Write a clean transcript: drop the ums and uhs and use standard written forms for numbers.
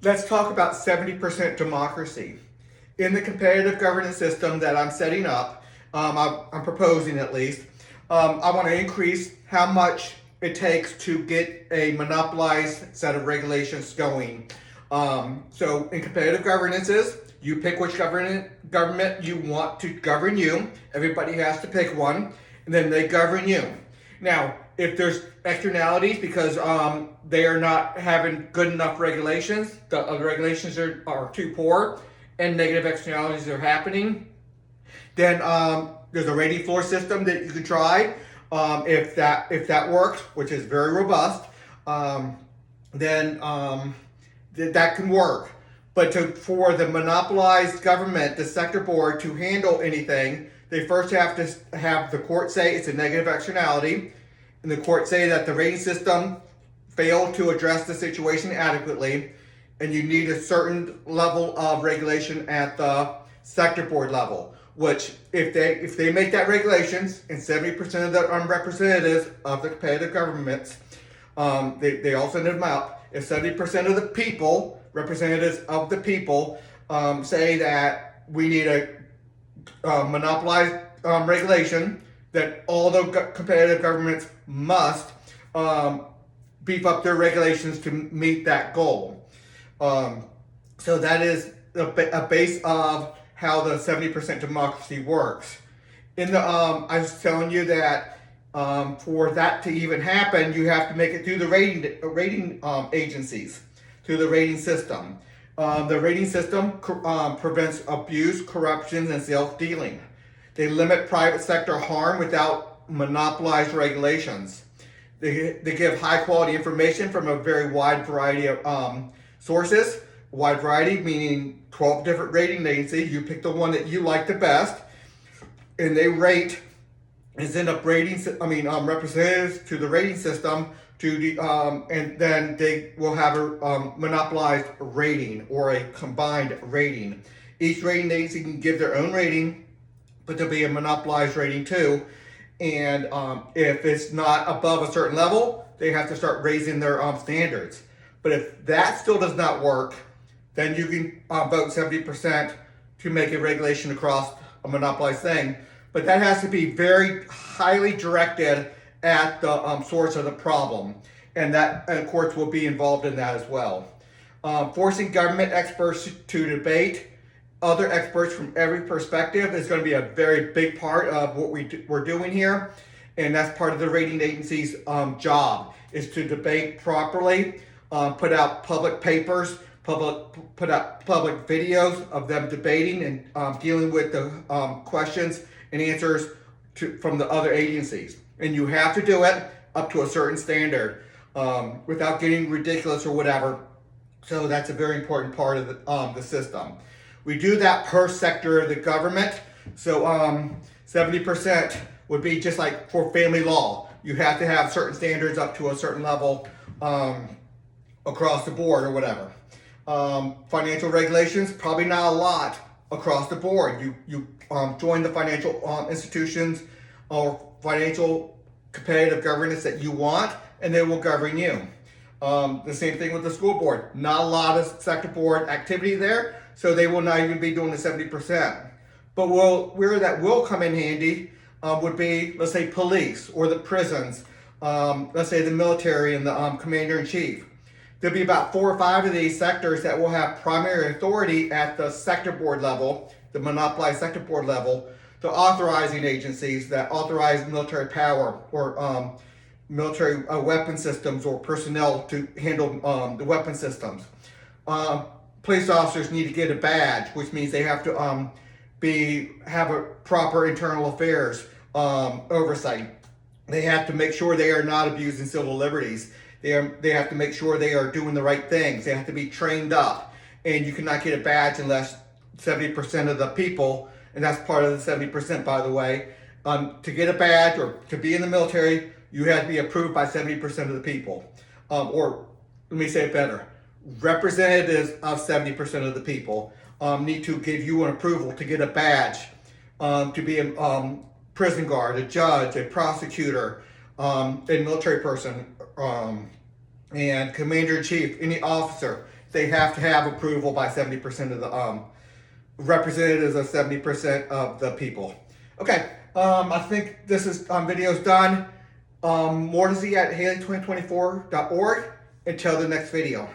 let's talk about 70% democracy. In the competitive governance system that I'm setting up, I'm proposing at least, I want to increase how much it takes to get a monopolized set of regulations going. So in competitive governances, you pick which government you want to govern you. Everybody has to pick one, and then they govern you. Now, if there's externalities because they are not having good enough regulations, the regulations are too poor, and negative externalities are happening, then there's a rating floor system that you can try. If that works, which is very robust, then that can work. But for the monopolized government, the sector board, to handle anything, they first have to have the court say it's a negative externality, and the court say that the rating system failed to address the situation adequately, and you need a certain level of regulation at the sector board level. Which, if they make that regulations, and 70% of the representatives of the competitive governments, they all send them out. If 70% of the people, representatives of the people, say that we need a monopolized regulation, that all the competitive governments must beef up their regulations to meet that goal. So that is a base of how the 70% democracy works. I was telling you that for that to even happen, you have to make it through the rating agencies, through the rating system. The rating system prevents abuse, corruption, and self-dealing. They limit private sector harm without monopolized regulations. They give high quality information from a very wide variety of sources. Wide variety meaning 12 different rating agencies. You pick the one that you like the best, and they rate and send up representatives to the rating system and then they will have a monopolized rating or a combined rating. Each rating agency can give their own rating, but there'll be a monopolized rating too. And if it's not above a certain level, they have to start raising their standards. But if that still does not work, then you can vote 70% to make a regulation across a monopolized thing. But that has to be very highly directed at the source of the problem. And courts will be involved in that as well. Forcing government experts to debate other experts from every perspective is going to be a very big part of what we're doing here. And that's part of the rating agency's job, is to debate properly, put out public papers, put out public videos of them debating and dealing with the questions and answers from the other agencies. And you have to do it up to a certain standard without getting ridiculous or whatever. So that's a very important part of the system. We do that per sector of the government. So 70% would be just like for family law. You have to have certain standards up to a certain level across the board or whatever. Financial regulations, probably not a lot across the board. You join the financial institutions or financial competitive governance that you want, and they will govern you. The same thing with the school board. Not a lot of sector board activity there, so they will not even be doing the 70%. But where that will come in handy would be, let's say, police or the prisons, let's say the military and the commander-in-chief. There'll be about 4 or 5 of these sectors that will have primary authority at the sector board level, the monopolized sector board level, the authorizing agencies that authorize military power or military weapon systems or personnel to handle the weapon systems. Police officers need to get a badge, which means they have to have a proper internal affairs oversight. They have to make sure they are not abusing civil liberties. They have to make sure they are doing the right things. They have to be trained up. And you cannot get a badge unless 70% of the people, and that's part of the 70%, by the way, to get a badge or to be in the military, you have to be approved by 70% of the people. Or let me say it better. Representatives of 70% of the people need to give you an approval to get a badge, to be a prison guard, a judge, a prosecutor, a military person, and commander-in-chief, any officer. they have to have approval by 70% of the representatives of 70% of the people. Okay, I think this is video's done. More to see at Haley2024.org. Until the next video.